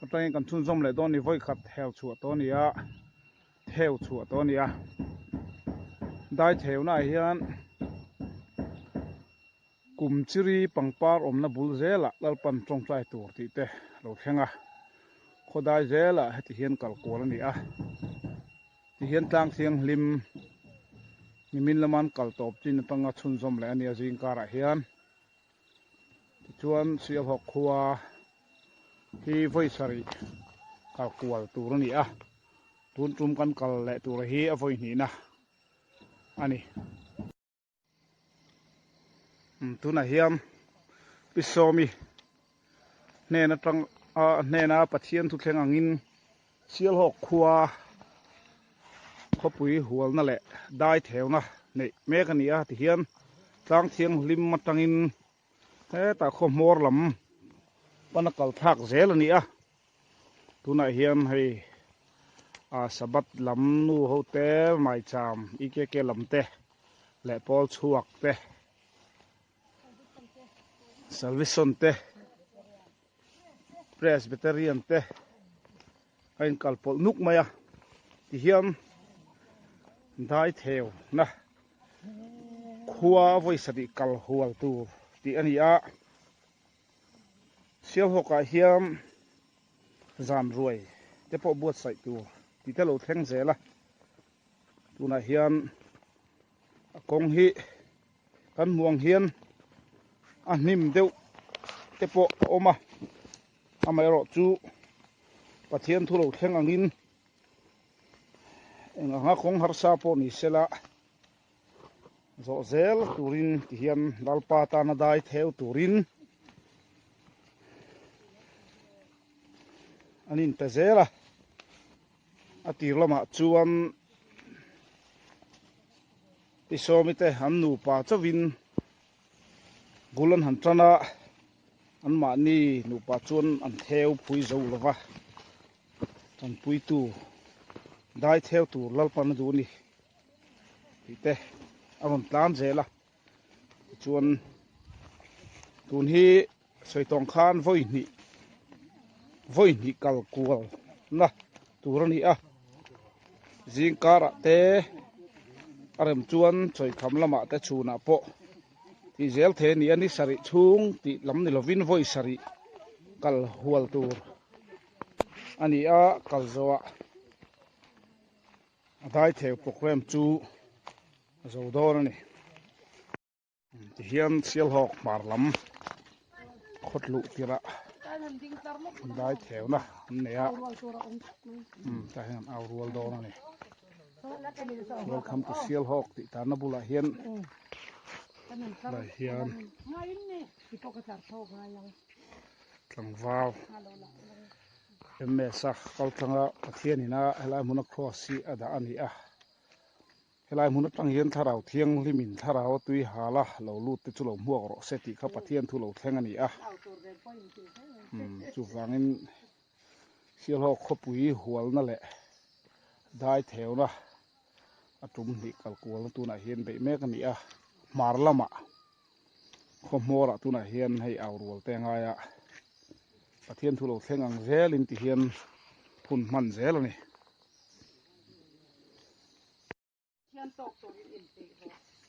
atang kan chun zom le don ni voi khat hel chu to ni a theu chu to ni a Daitheu na hian kum chiri pangpar omna bul zela lalpan tongtlai tur ti te lo thlenga khodai zela heti hian kalkol ani a ti hian Thlarauthianghlim nimin laman kaltop chin tanga chun zom le ani a jingkara hian chuan Sialhawk khua hi voisari kalkual tur ani a tun tum kan kal le tur hi a voi ni na ani tuna hiam Pi Sâwmi hnen atang hnen Pathian thleng angin Sialhawk khua ropui hual na le Daitheu na nei mek ani a ti hian Thlarauthianghlim matangin he ta kho mor lam panakal thak zel ani a tuna hiam hei sabat lam nu hote mai cham ikeke lam te le pol chuak te salvation te presbyterian te kain kalpol nuk maya ti hiam Daitheu na khua voisari kal hual tur ti ani a Sialhawk a hiam zan ruai te po buat sai tur ti te lo thleng zela tuna hian kong hi kan muang hian a hnim deuh te po oma amai ro chu Pathian thu lo thleng angin enganga kong harsa po ni sela zo zel turin ti hian lalpa tana Daitheu turin anin te zela atir lama chuan Pi Sâwmi te an nu pa chawin gulan han trana an ma ni nu pa chuan an theu phui zo lova an pui tu Daitheu tur lalpan du ni ti te aron tlan zela chuan tun hi soitong khan voi ni kalkual na turani a jingkara te arem chuan choi kham lama te chuna po ti zel the ni ani sari chung ti lam ni lovin voi sari kal hual tur ani a kal zoa Daitheu program chu zo dor ani ti hian Sialhawk marlam khotlu tira Daitheu na nea ta hian au rual dor ani welcome to Sialhawk ti tarna bula hian lai hian tlangwal mesa kaltanga Pathian ina helai muna crossi ada ani a helai muna tang hian Thlarauthianghlim in tharau tui hala lo lut te chu lo muak ro seti kha Pathian thu lo thleng ani a chu wangin Sialhawk ropui hual na le Daitheu na atum ni kalkual na tuna hian be mek ani a marlama khomora tuna hian hei aurual te ngaya Pathian thu lo thleng ang zel in ti hian phun hman zel ani hian tok to in te ro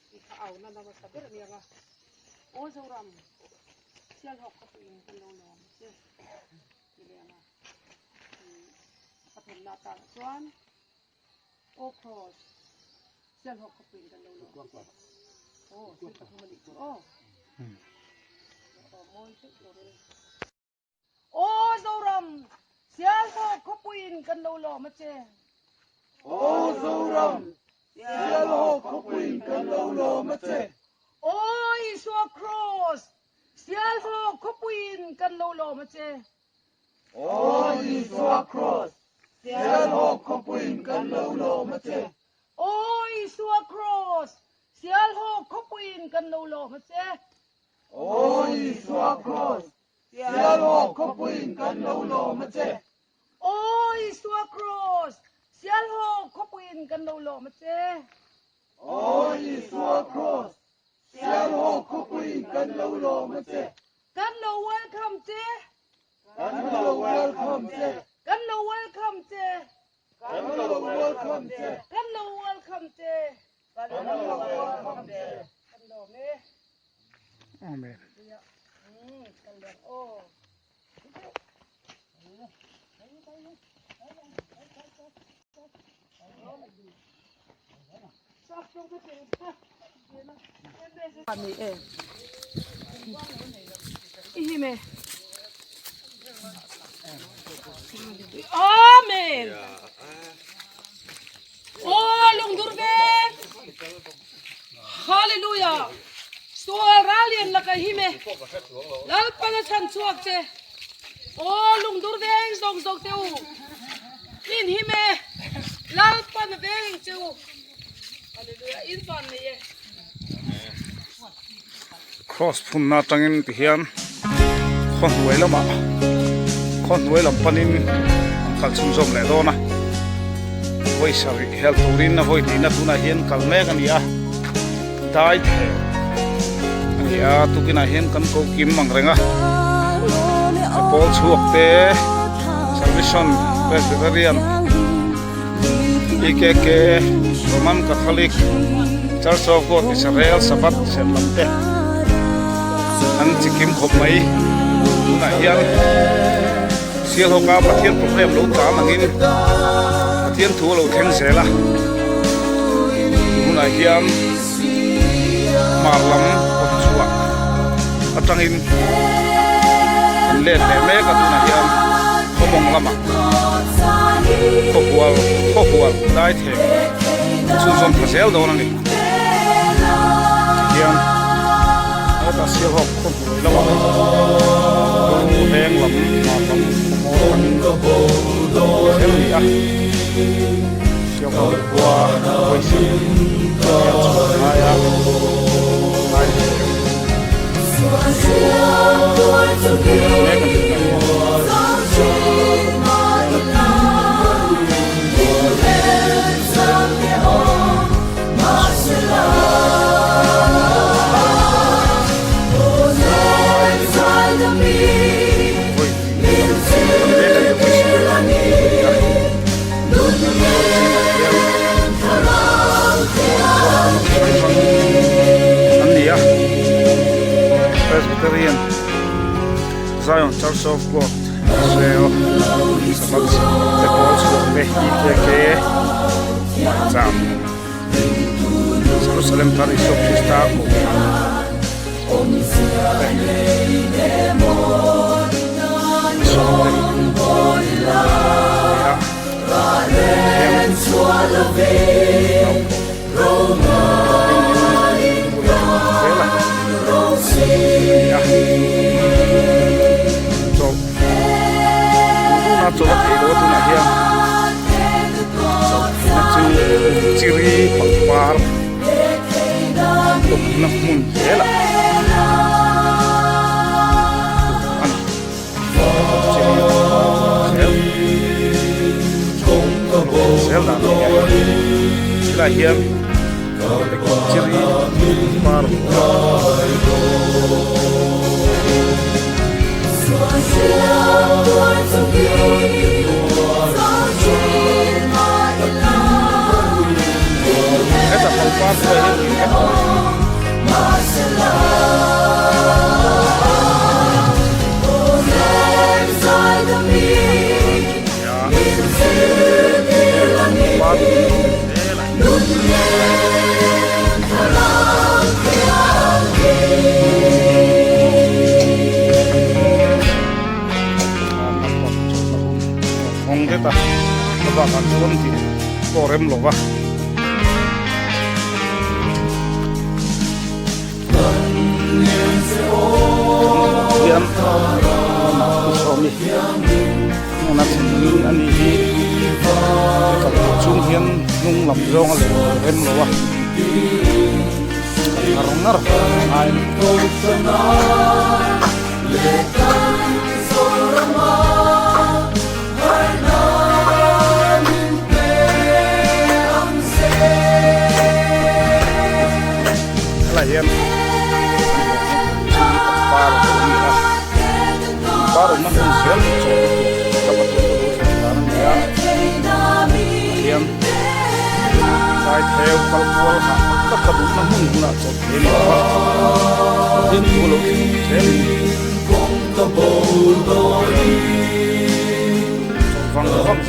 ti kha au na ma saber ni anga o zoram Sialhawk ropui kan lo nom se ti le na pathen na ta chuan o cross Sialhawk ropui kan lo nom o se ta mani o moi se ore o zoram Sialhawk ropui kan lo lo ma che o zoram Sialhawk ropui kan lo lo ma che oi so cross Sialhawk ropui kan lo lo ma che oi so cross Sialhawk ropui kan lo lo ma che oi so cross Sialhawk ropui kan lo lo ma che oi so cross Sialhawk ropui kan lo lo ma che oi so cross Sialhawk ropui kan lo lo ma che oi so cross Sialhawk ropui kan lo lo ma che kan lo welcome che kan lo welcome welcome je. Kan no welcome je. Kan no welcome je. Kan no welcome je. Kan no welcome je. Kan no me. Amen. Kan le oh. Amen. Oh, lungdurbe. Hallelujah. So ralian la kahime. Lalpan Sialhawk je. Oh, lungdurbe zong zong teu. Min hime. Lalpan veng teu. Hallelujah. Inpan ni ye. Cross phun na tangin Pathian khon huai lama khon huai lam panin kal chung zom le do na voi sari help turin na voi ni na tuna hian kal me kan ya Daitheu ani a tukina hian kan ko kim mangrenga Paul chuak te Salvation Presbyterian IKK Roman Catholic Church of God Israel Sabat Serlamte an chikim khop mai na hian Sialhawk Pathian problem lo ta mangin Pathian thu lo theng sela na hian marlam ko chuwa atangin le me ka tu na hian khomong lama khokwal Daitheu chu zom phasel do na ni hian ta Sialhawk khom huai lama heng lam marlam mo kan ni a Sialhawk khua voi si aya Presbyterian Zion Church of God Israel Sabat the calls for the IKK Mazam Jerusalem Parish of Krista cho nó thấy đó tu này hiang nó chú chiri phật phar tục nó mun thế là ăn xéo là thế là hiang chiri phar Esta palpable ta ba kan chuan ti korem lova hian Sâwmi na chin ani hi ka chung hian nung lam zong a le rem lova arnar ai hian baru na sian so wal ha tak ka du na mun na so thế mà đến tu lo thế Kong ta bo doi vang vang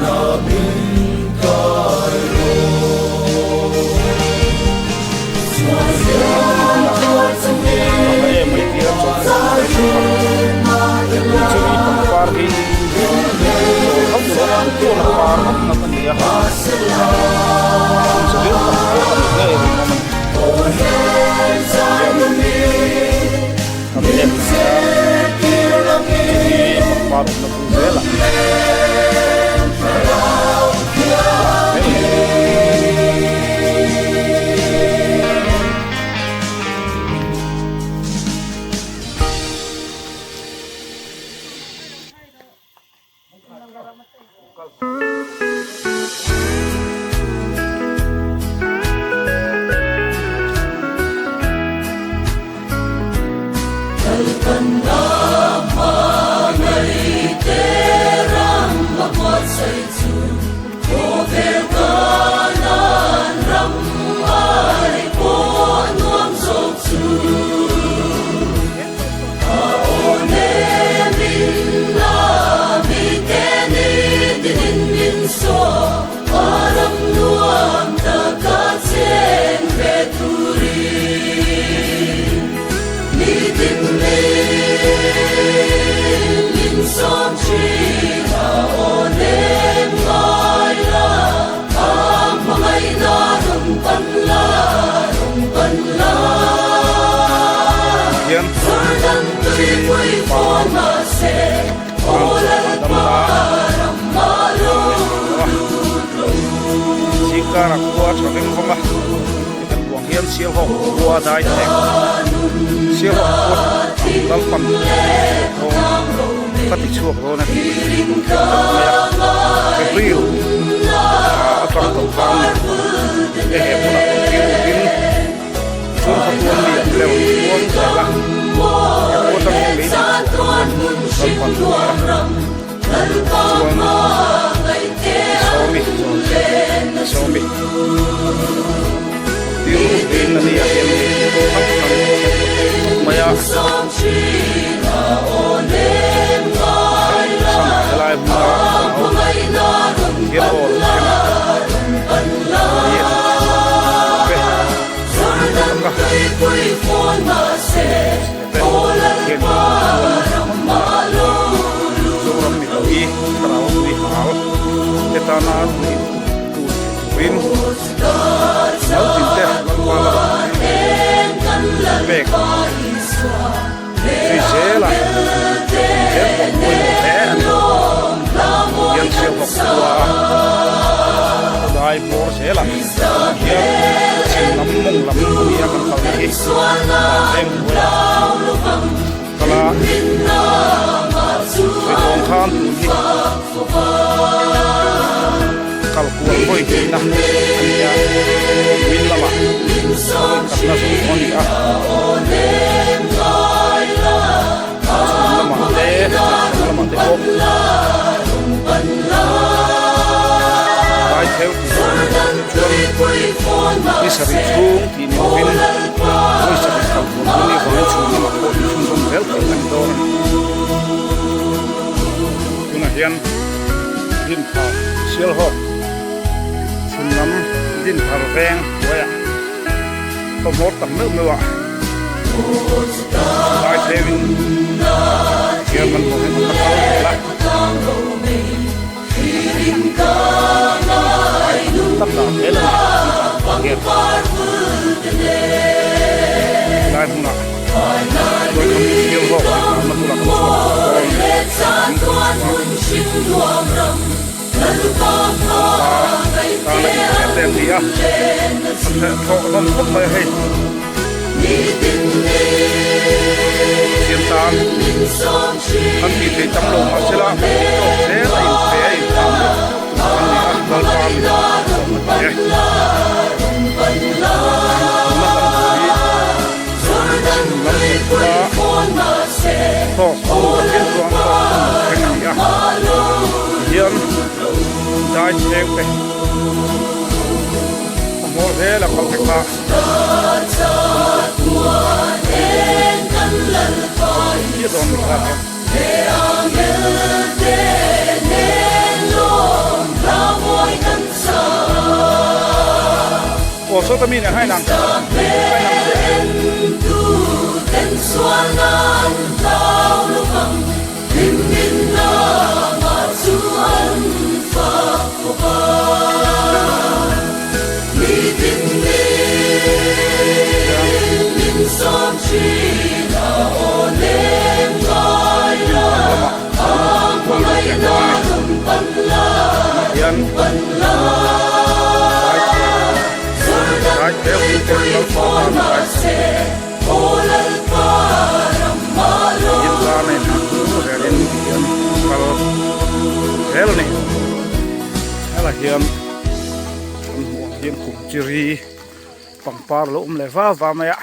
na bin kai ro Ay, may tira so chumi pang par hi hab so na par hab na kan dia ha so dia pang par ne pang par na ku vela Sikara khua thleng khoma kan buang hian Sialhawk khua Daitheu Sialhawk Lalpan Sialhawk kati chuak ro na April atang tong kam muna tin chun khatun li lew buang sala ko tang le Sâwmi tiêu tin là đi ăn maya sang lại mà hiền ổn Win, nấu chín tép qua là bẹt, suy chế lại, chế một mùi một thế, dân siêu học qua, đại bộ chế lại, dân xin lắm mong lắm bia cần phải đi, em mùi, cả là, phải còn khan tụi đi. Kalkuan boy na ania win lama kasna so oni a lama de o Daitheu ni sari chung ti ni win ni sari kalkuan ni ko chung ma ko chung som vel ka nang do kuna hian hin pa Sialhawk nắm din thar veng waya to mot tam nu mewa Daitheu kia man ko hen ka la tam da hela kia lai huna tôi không yêu hộ mà tôi là ta đem đi á thọ non không phải hay thiên tan anh bị thấy trong lòng mà sẽ là thế là thế Daitheu more thế là không phải là kia đó mình làm ồ số tami này hai nàng hiền cùng chiri bằng par lỗ lệ va mẹ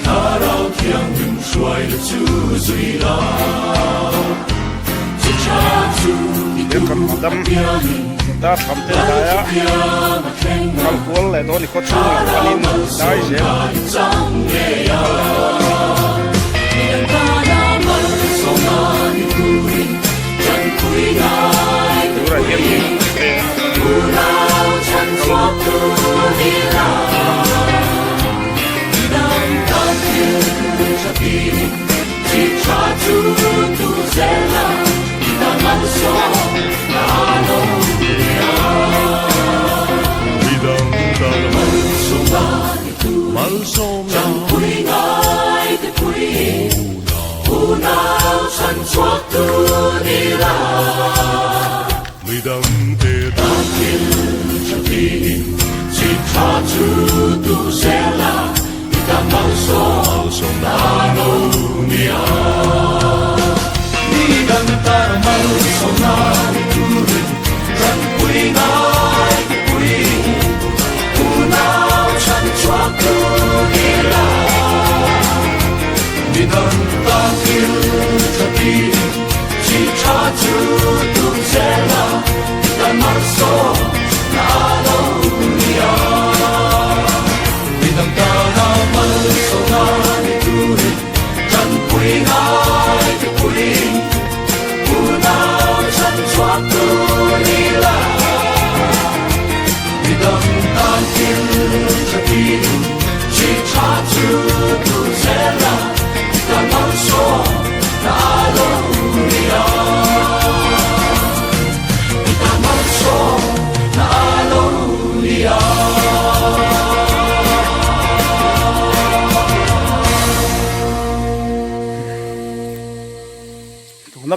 Thlarauthianghlim xuôi là chú duy la, chú cha chú đi cầm đâm ta cầm tên đại á cầm cuốn lại đó thì có chung là quan in đại dễ đúng là hiền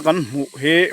nó cần mũ hệ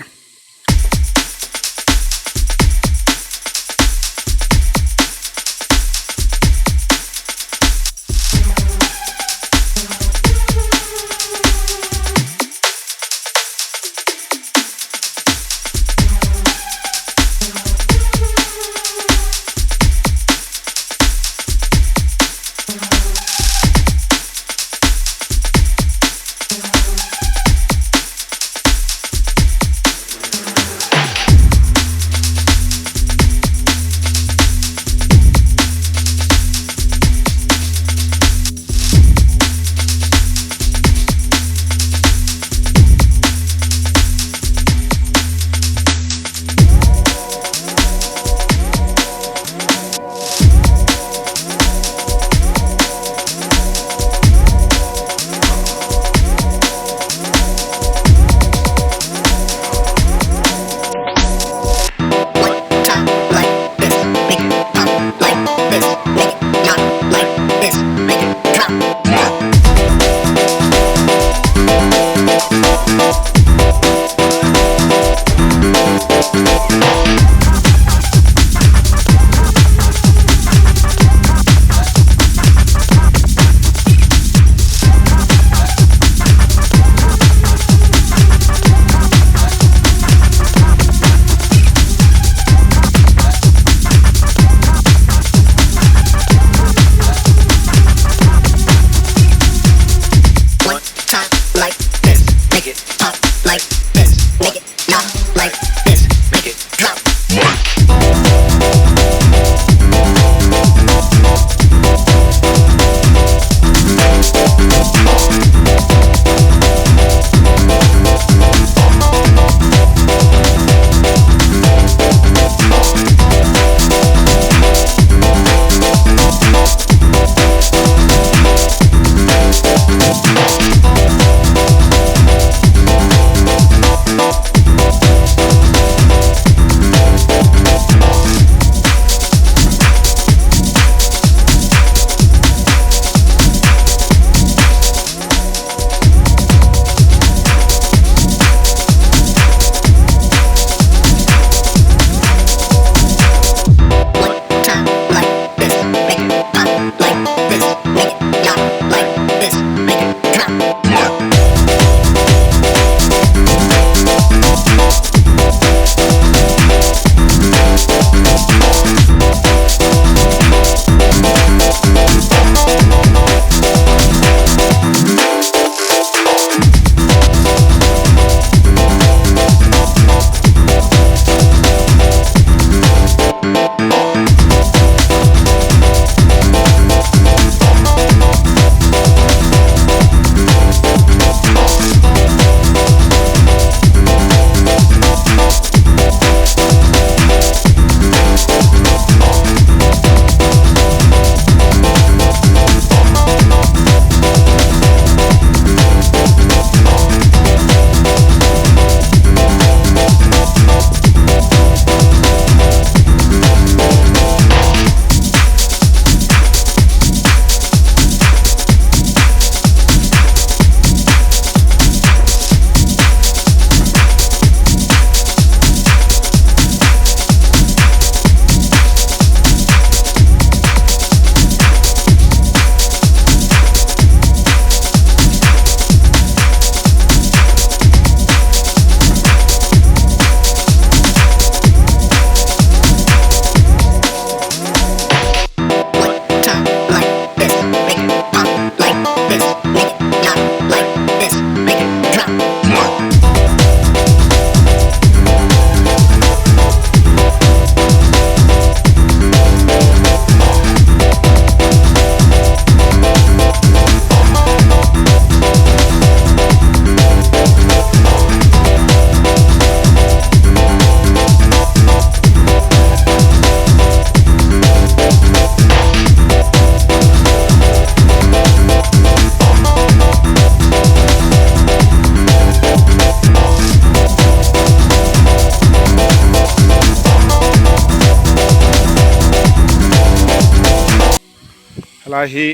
lai hi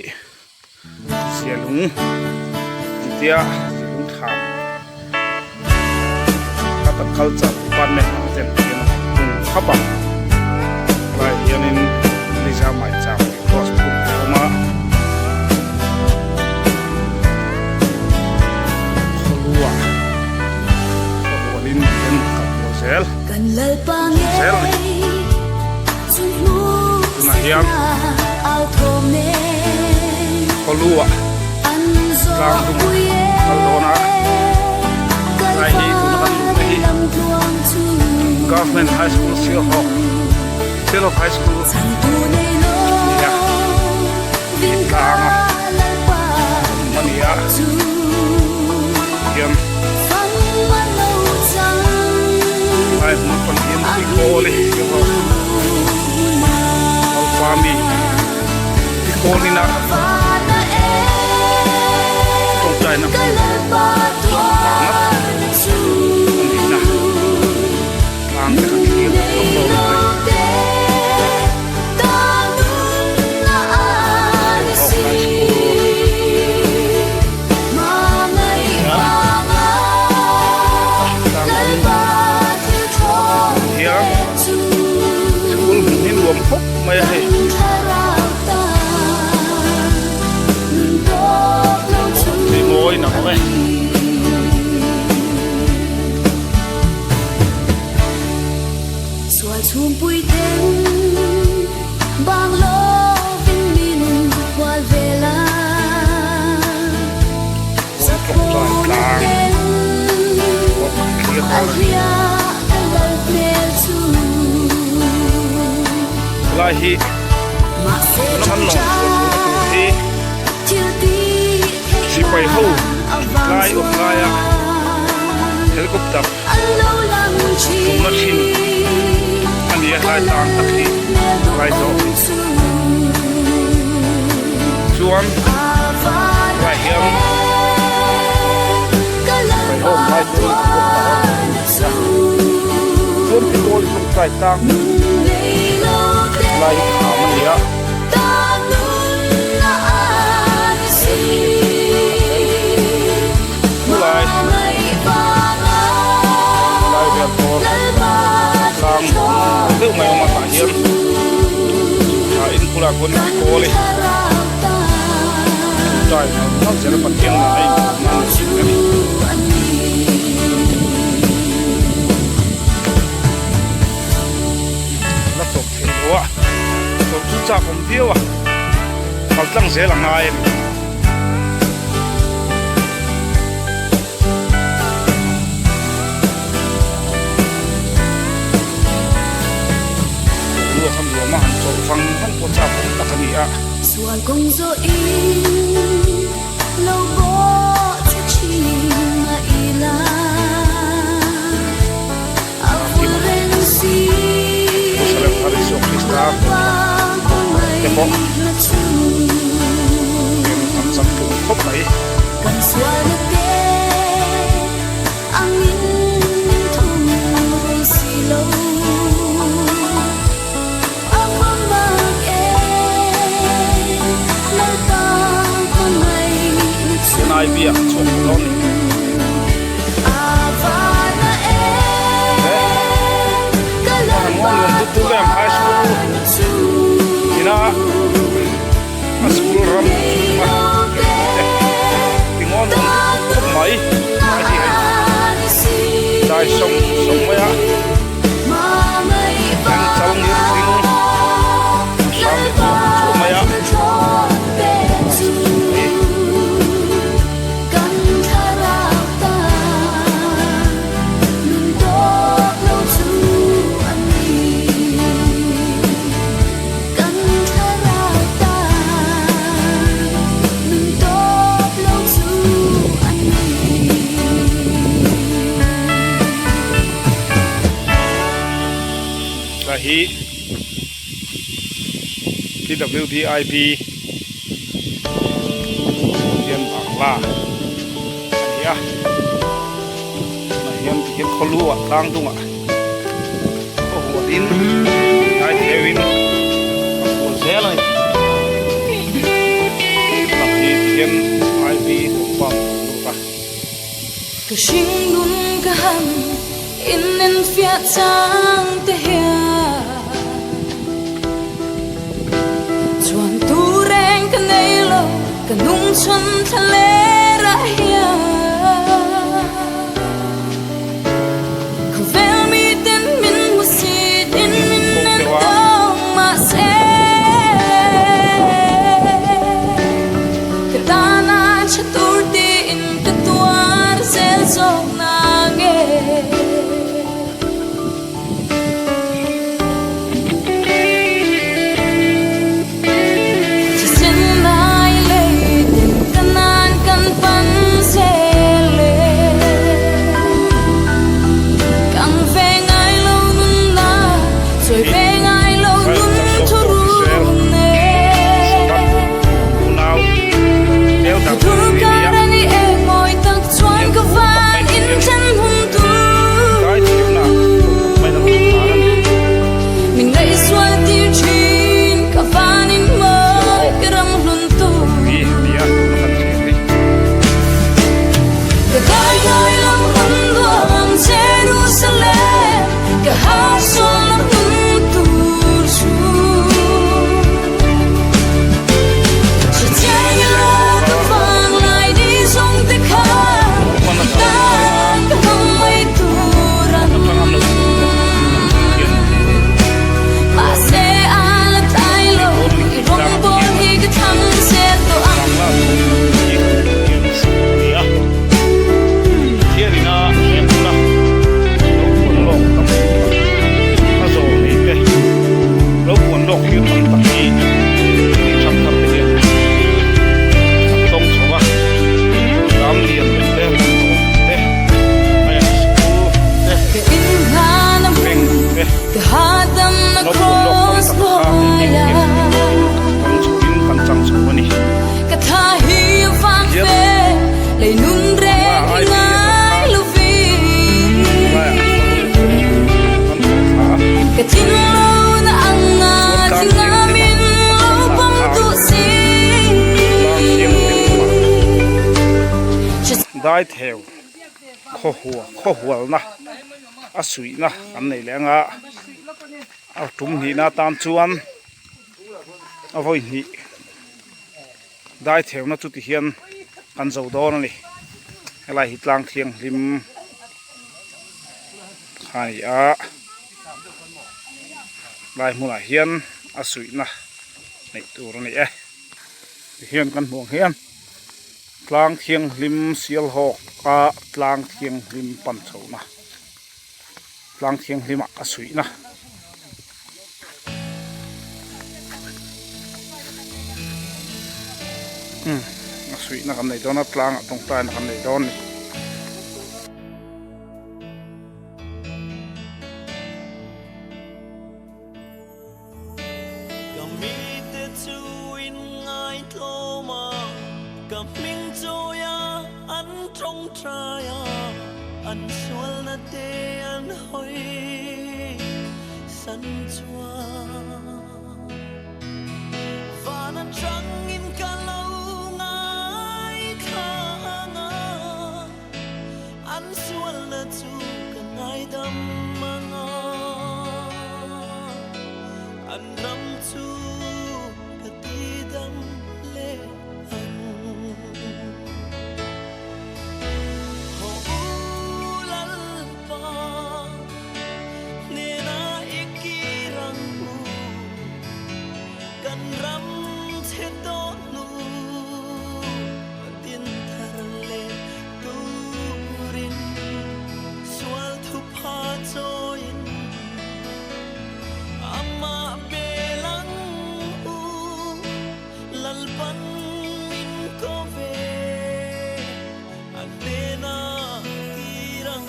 sialung tia sialung tham kata culture department ten yen khapa lai yanin lisa mai cham cross pum ma khua lin yen ka sel kan lalpan sel na hiam khua lang tu kalona lai hi tu na hi government high school Sialhawk high school ya kitanga mania yam ai mun pan yam ti kole yo Lalpan kole na tong tai na ang ka ki mày hay đi ngồi nào vậy xoa chum bụi đen bang lo vinh min qua về la con tròn làng lai hi nó hắn nòng hi chỉ phải hô lai ốp lai à helicopter cũng nó xin anh đi lai tang tắc hi lai gió chuan lai hiam phải hô lai tu chuan thì tôi cũng phải tang lai hảo mà nhỉ lai về to sang thứ mày mà phải hiếm in kula con cô đi trời nó sẽ là phần tiếng là anh mà xin cái đi nó sụp thiểu à sụp chút cha không thiếu àเขาตั้งเสียหลังไงรู้คำรัวมาหันโจฟังทั้งปวดจับตะกันนี่อ่ะส่วนคงจะอินเราบ่จะชิมาอีลาเอาเรื่องสิสลับฮาริโซคริสตาเดี๋ยวผมสังคมครบไหนกันสวรรค์เดอังอินทุ่งริสิโลอาคมบางเอเล่าตาคนไม่เนายเบียชมร้อนอาฟานาเอก็เล่าตาตัวไม่นี่นะมาสกุลรำมางอนคนใหม่มาที่ให้ได้ส่งมายังจังยืนทิ้งสามเดือนส่งมายังhi TWTIP hiền bảng la ya hiền kholu tang tung à có hồ tin Daitheu in có xe rồi cứ sinh luôn cả hẳn in nên phía trang te hia chuan tu reng ka nei lo ka nung chon thale ra hia ka vel mi ten min mu si in min nan dong ma se ka ta na chatur ti in ka tuar sel sok na nge Daitheu khua na asui na an nei lenga a tum ni na tan chuan a voi ni Daitheu na chu ti hian kan zo don ni helai hi Thlarauthianghlim khai a lai mula hian asui na nei tur ni e hian kan muang hian Thlarauthianghlim Sialhawk a Thlarauthianghlim pan chho na Thlarauthianghlim a sui na a sui na kan nei don a tlang atong ta na kan nei don ni an sual na te an hoi san chua vana trăng in ka lâu ngai khanga an sual na chu ka ngai dam manga an ram chu ka ti dam le Lalpan min ko ve anena tirang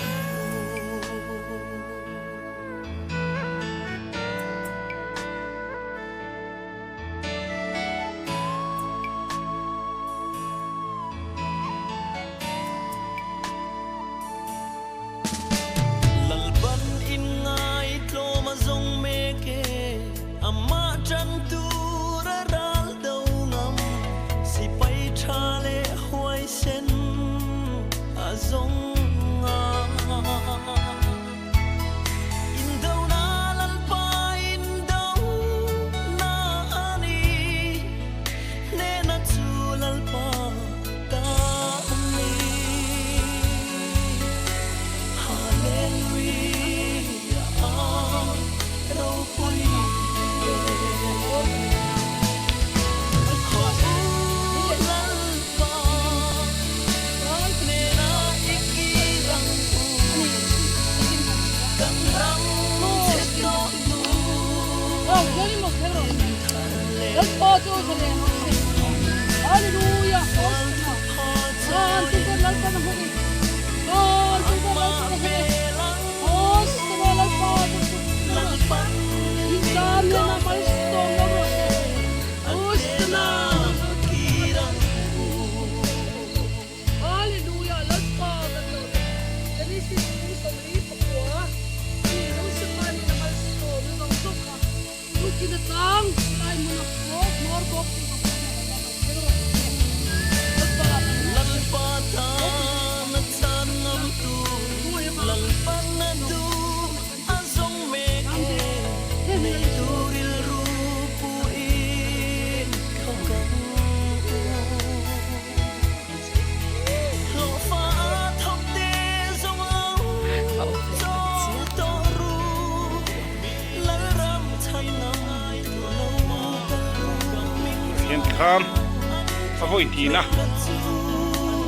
Lalpan in ngai tlo ma zong me ke amma chan tu Chale huai sen a zong Johnny Mokhero. Lalpa to thale. Hallelujah. Ah, tuko lalpa na huli. Ah, tuko lalpa na huli. Oh, tuko lalpa. Lalpa. Isam na malisto na mo. Oh, na. Hallelujah. Lalpa na to. Jadi si Zawlnei Pi Sâwmi. Ni nung sepan na malisto nung suka. Kinatang ay mo na po, more box Lalpatan at sanam tu Lalpan na tu Azong meke May duril rupuin Kakang Lo faat hokte zong au Zong toru Laram chanam hiền kham a voi ti na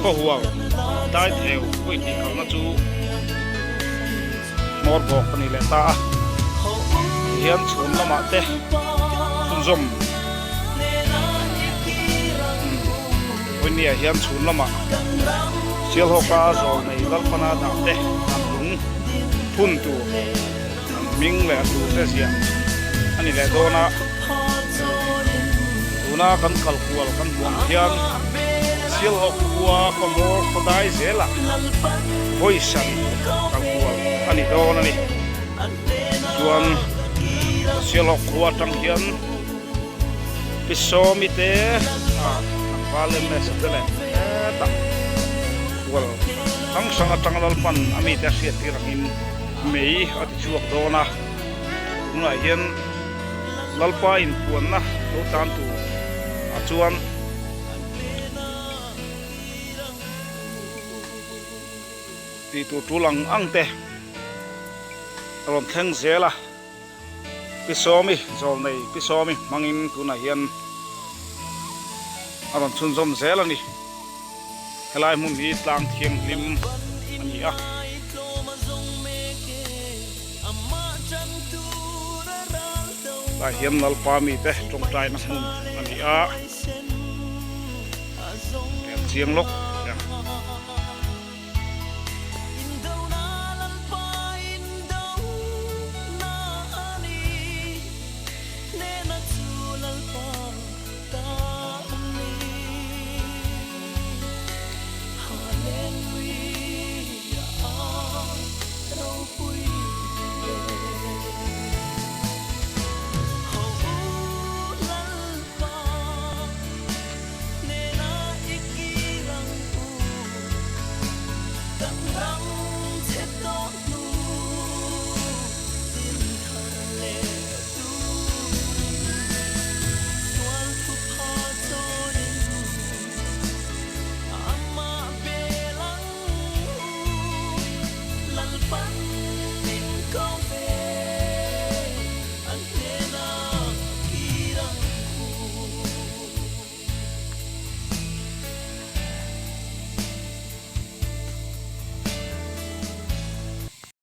khua Daitheu voi ti kal na chu mor bok ani le ta hian chhun lama te chun zom voi ni hian chhun lama Sialhawk Zawlnei Lalpana da te an lung phun tu ming le tu se sia ani le dona na kan kalkual kan buang hian Sialhawk khua komor khodai zela voisan kalkual ani don ani chuan Sialhawk khua tang hian Pi Sâwmi te valen me satele ta wal tang sanga tang lalpan ami te sia tirangin mei ati chuak dona ngai hian lalpa ainpuanna lo tan tu chuan ti tu tulang angte ron thleng zela Pi Sâwmi Zawlnei Pi Sâwmi mangin tuna hian aron chunzom zela ni helai mun hi Thlarauthianghlim ani a la hian lalpa mi te tong tai na mun ani a chiang lok